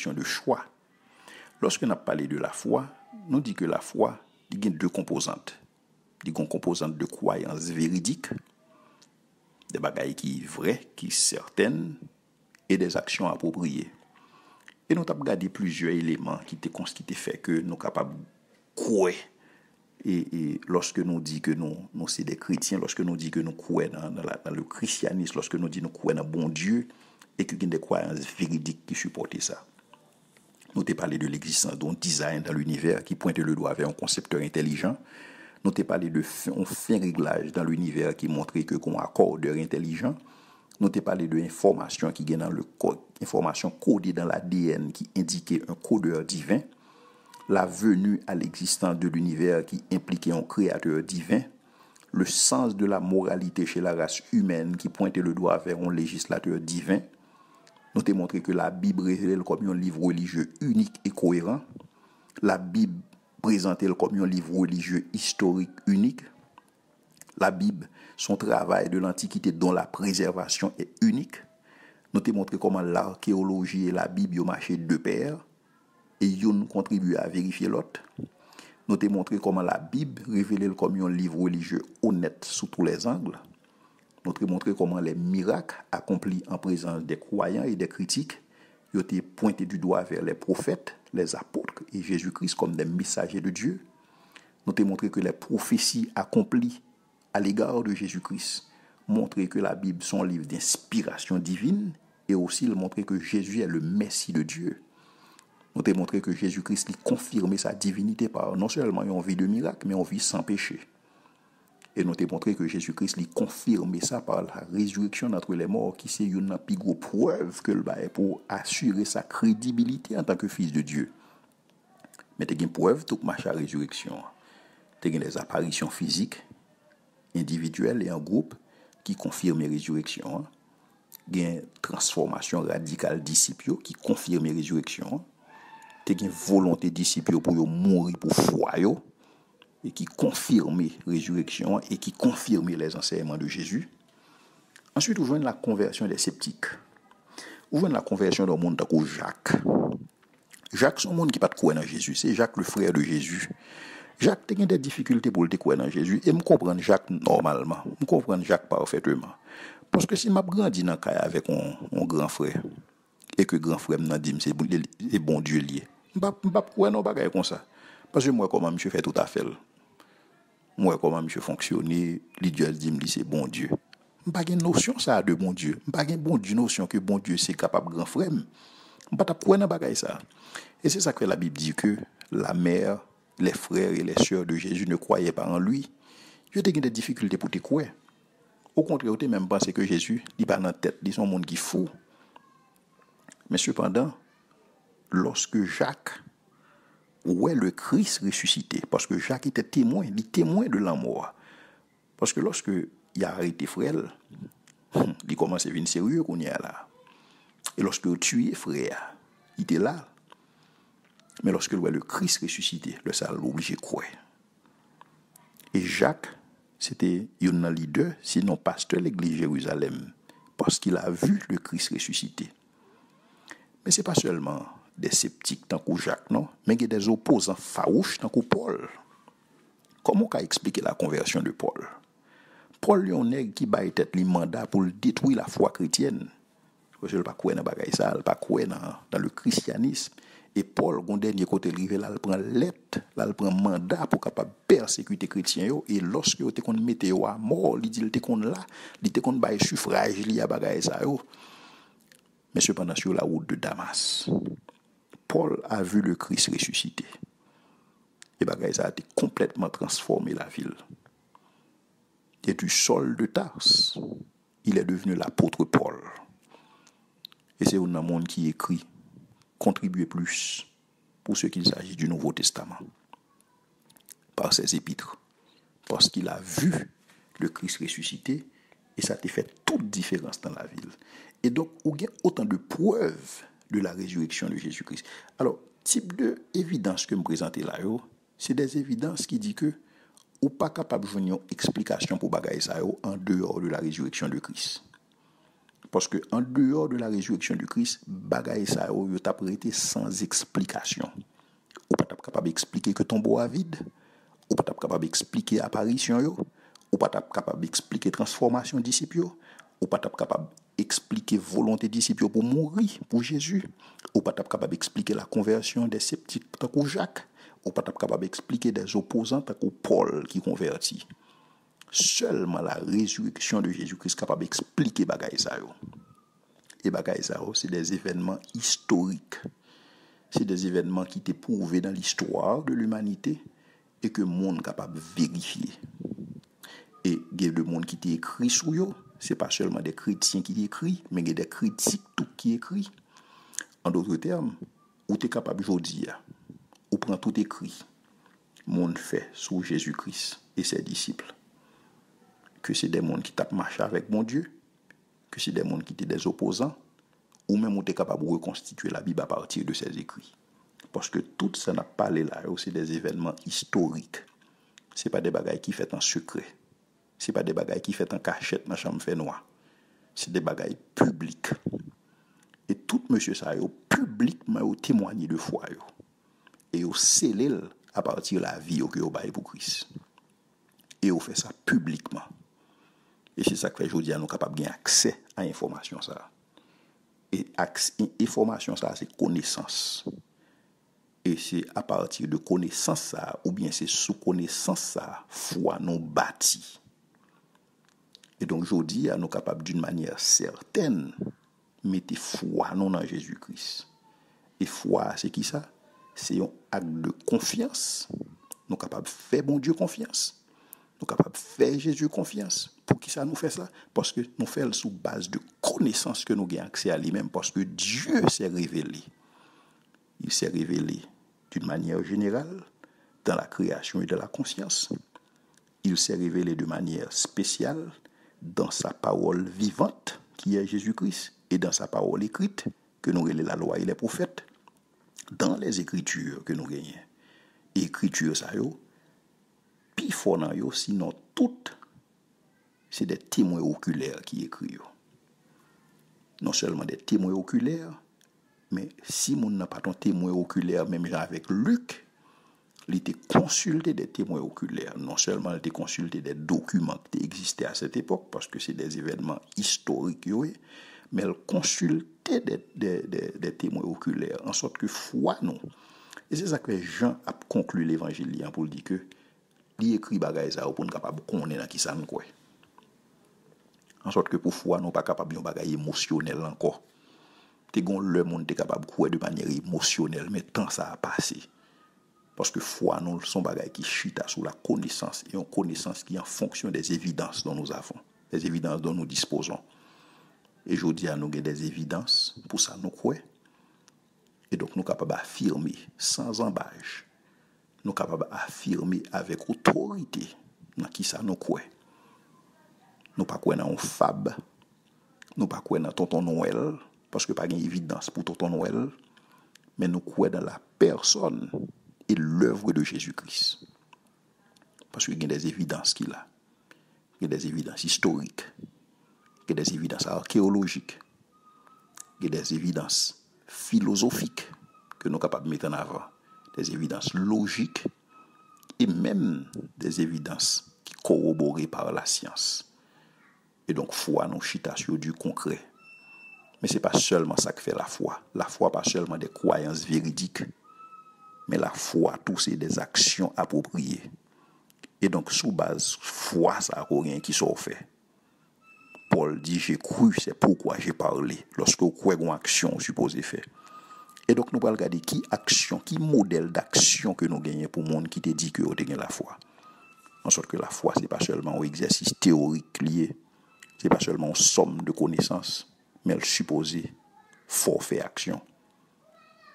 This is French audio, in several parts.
question de choix. Lorsque nous parlé de la foi, nous dit que la foi, il y a deux composantes. Il y a une composante de croyance véridique, des bagailles qui sont vraies, qui sont certaines, et des actions appropriées. Et nous avons regardé plusieurs éléments qui fait que nous sommes capables de croire. Et lorsque nous disons que nous sommes des chrétiens, lorsque nous disons que nous croyons dans le christianisme, lorsque nous disons que nous croyons dans bon Dieu, et qu'il y a des croyances véridiques qui supportent ça. Nous avons parlé de l'existence d'un design dans l'univers qui pointe le doigt vers un concepteur intelligent. Nous avons parlé de un fin réglage dans l'univers qui montrait que qu'on accordeur intelligent. Nous avons parlé de information qui est dans le code, information codée dans l'ADN qui indiquait un codeur divin. La venue à l'existence de l'univers qui impliquait un créateur divin. Le sens de la moralité chez la race humaine qui pointait le doigt vers un législateur divin. Nous avons montré que la Bible révèle comme un livre religieux unique et cohérent. La Bible présentait comme un livre religieux historique unique. La Bible, son travail de l'Antiquité dont la préservation est unique. Nous avons montré comment l'archéologie et la Bible ont marché de pair et une contribuent à vérifier l'autre. Nous avons montré comment la Bible révélait comme un livre religieux honnête sous tous les angles. Nous avons montré comment les miracles accomplis en présence des croyants et des critiques ont été pointés du doigt vers les prophètes, les apôtres et Jésus-Christ comme des messagers de Dieu. Nous avons montré que les prophéties accomplies à l'égard de Jésus-Christ montraient que la Bible est un livre d'inspiration divine et aussi montrer que Jésus est le Messie de Dieu. Nous avons montré que Jésus-Christ confirmait sa divinité par non seulement une vie de miracle, mais une vie sans péché. Et nous avons montré que Jésus-Christ confirmait ça par la résurrection d'entre les morts, qui c'est une plus grosse preuve que le bail pour assurer sa crédibilité en tant que fils de Dieu. Mais il y a une preuve tout marche à la résurrection. Il y a des apparitions physiques, individuelles et en groupe qui confirment la résurrection. Il y a une transformation radicale disciples qui confirme la résurrection. Il y a une volonté disciples pour mourir pour foi. Et qui confirme la résurrection et qui confirme les enseignements de Jésus. Ensuite, vous voyez la conversion des sceptiques. Vous voyez la conversion d'un monde comme Jacques. Jacques, c'est un monde qui n'a pas de croire dans Jésus. C'est Jacques, le frère de Jésus. Jacques a des difficultés pour le croire dans Jésus. Et je comprends Jacques normalement. Je comprends Jacques parfaitement. Parce que si je grandis dans le cas avec un grand frère, et que grand frère me dit que c'est bon Dieu lié, je ne peux pas croire dans bagaille comme ça. Parce que moi, comment je fais tout à fait. Moi, comment je fonctionne, Dieu dit que c'est bon Dieu. Je n'ai pas une notion ça de bon Dieu. Je n'ai pas une notion que bon Dieu c'est capable de grand frère. Je ne peux pas croire dans bagaille ça. Et c'est ça que la Bible dit que la mère, les frères et les sœurs de Jésus ne croyaient pas en lui. Ils ont des difficultés pour te croire. Au contraire, ils ont même pensé que Jésus, il n'est pas dans la tête, il est un monde qui fou. Mais cependant, lorsque Jacques où est le Christ ressuscité? Parce que Jacques était témoin, il est témoin de la mort. Parce que lorsque il a arrêté frère, il commence à venir sérieux qu'on y a là. Et lorsque il a tué frère, il était là. Mais lorsque il voit le Christ ressuscité, le salut obligé de croire. Et Jacques, c'était un leader, sinon pasteur de l'église Jérusalem, parce qu'il a vu le Christ ressuscité. Mais ce n'est pas seulement des sceptiques tant que Jacques, non, mais il y a des opposants farouches tant que Paul. Comment on peut expliquer la conversion de Paul? Paul est un nègre qui bat tête le mandat pour détruire la foi chrétienne. Parce qu'il ne pas croire dans bagaille ça, il pas croire dans le christianisme. Et Paul, au dernier côté rivé là, il prend lettre, là il prend mandat pour capable persécuter les chrétiens et lorsque il te mettait à mort, il dit il te kon là, il te kon bail suffrage li a bagaille ça yo. Mais cependant sur la route de Damas, Paul a vu le Christ ressuscité. Et bagaille ça a été complètement transformé la ville. Et du Saul de Tarse, il est devenu l'apôtre Paul. Et c'est un monde qui écrit contribuer plus pour ce qu'il s'agit du Nouveau Testament par ses épîtres. Parce qu'il a vu le Christ ressuscité et ça a fait toute différence dans la ville. Et donc, il y a autant de preuves de la résurrection de Jésus-Christ. Alors, type de évidence que je me présente là, c'est des évidences qui disent que ou pas capable de donner une explication pour bagaille ça en dehors de la résurrection de Christ. Parce que en dehors de la résurrection du Christ, bagay sa yo t'a prêté sans explication. Ou pas capable d'expliquer que tombeau a vide, ou pas capable d'expliquer apparition yo, ou pas capable d'expliquer transformation disciples yo, ou pas capable d'expliquer volonté disciples pour mourir pour Jésus, ou pas capable d'expliquer la conversion des sceptiques tant que Jacques, ou pas capable d'expliquer des opposants tant que Paul qui convertit. Seulement la résurrection de Jésus-Christ est capable d'expliquer bagay sa yo. Et bagay sa yo, c'est des événements historiques. C'est des événements qui étaient prouvés dans l'histoire de l'humanité et que le monde est capable de vérifier. Et il y a des monde qui étaient écrits sur eux. Ce n'est pas seulement des chrétiens qui écrivent, mais il y a des critiques tout qui écrivent. En d'autres termes, où tu es capable aujourd'hui, ou prend tout écrit, monde fait sur Jésus-Christ et ses disciples. Que c'est des mondes qui tapent marcher avec mon Dieu, que c'est des mondes qui étaient des opposants, ou même où tu es capable de reconstituer la Bible à partir de ses écrits. Parce que tout ça n'a pas parlé là, c'est des événements historiques. Ce n'est pas des bagailles qui fait en secret. Ce n'est pas des bagailles qui fait en cachette dans la chambre fait noire. C'est des bagailles publiques. Et tout monsieur ça, publiquement, témoigné de foi. Et au scellé à partir de la vie que vous avez pour Christ. Et vous fait ça publiquement. Et c'est ça que fait aujourd'hui, nous sommes capables d'avoir accès à l'information. Et information, ça, c'est connaissance. Et c'est à partir de connaissance, ça, ou bien c'est sous connaissance, ça, foi nous bâti. Et donc aujourd'hui, nous sommes capables d'une manière certaine mettre foi nous dans Jésus-Christ. Et foi, c'est qui ça? C'est un acte de confiance. Nous sommes capables de faire bon Dieu confiance. Nous sommes capables de faire Jésus confiance. Pour qui ça nous fait ça? Parce que nous faisons sous base de connaissance que nous avons accès à lui-même. Parce que Dieu s'est révélé. Il s'est révélé d'une manière générale dans la création et dans la conscience. Il s'est révélé de manière spéciale dans sa parole vivante, qui est Jésus-Christ, et dans sa parole écrite, que nous relèvons la loi et les prophètes, dans les écritures que nous gagnons. Écritures, ça y est, puis fort dans yo, sinon toutes, c'est des témoins oculaires qui écrivent. Non seulement des témoins oculaires, mais si on n'a pas ton témoin oculaire, même avec Luc, il était consulté des témoins oculaires. Non seulement il était consulté des documents qui existaient à cette époque, parce que c'est des événements historiques, mais il consultait des témoins oculaires, en sorte que foi non. Et c'est ça que Jean a conclu l'évangile pour dire que il écrit bagay ça pour nous capable connaître dans qui ça nous quoi. En sorte que pour foi nous pas capable de bagay émotionnel encore. T'es gon le monde est capable quoi de manière émotionnelle, mais tant ça a passé. Parce que foi nous son bagay qui chita sous la connaissance et une connaissance qui est en fonction des évidences dont nous avons, des évidences dont nous disposons. Et aujourd'hui nous avons des évidences pour ça nous quoi. Et donc nous capables d'affirmer sans embâche. Nous sommes capables d'affirmer avec autorité dans qui ça nous croit. Nous ne pas croire dans un fab, nous pas croire dans tonton Noël, parce que pas d'évidence pour tonton Noël, mais nous croyons dans la personne et l'œuvre de Jésus-Christ. Parce qu'il y a des évidences qu'il a. Il y a des évidences historiques, il y a des évidences archéologiques, il y a des évidences philosophiques que nous sommes capables de mettre en avant. Des évidences logiques et même des évidences qui corroborées par la science. Et donc, foi, nous chita sur du concret. Mais ce n'est pas seulement ça que fait la foi. La foi, pas seulement des croyances véridiques, mais la foi, tout c'est des actions appropriées. Et donc, sous base foi, ça n'a rien qui soit fait. Paul dit, j'ai cru, c'est pourquoi j'ai parlé. Lorsque vous croyez une action supposée faire. Et donc, nous allons regarder qui action, qui modèle d'action que nous gagnons pour le monde qui te dit que vous avez la foi. En sorte que la foi, ce n'est pas seulement un exercice théorique lié, ce n'est pas seulement une somme de connaissances, mais elle supposée forfait action.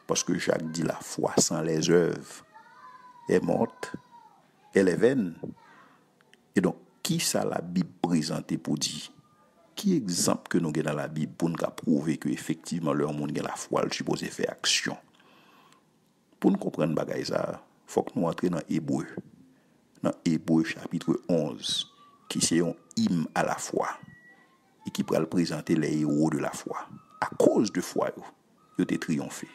Parce que Jacques dit la foi sans les œuvres est morte, elle est vaine. Et donc, qui ça la Bible présente pour dire? Qui exemple que nous avons dans la Bible pour nous prouver que effectivement leur monde a la foi, le supposé faire action. Pour nous comprendre bagay ça, faut que nous entrions dans Hébreu. Dans Hébreu chapitre 11, qui c'est un hymne à la foi. et qui pourra présenter les héros de la foi. À cause de foi, ils ont triomphé.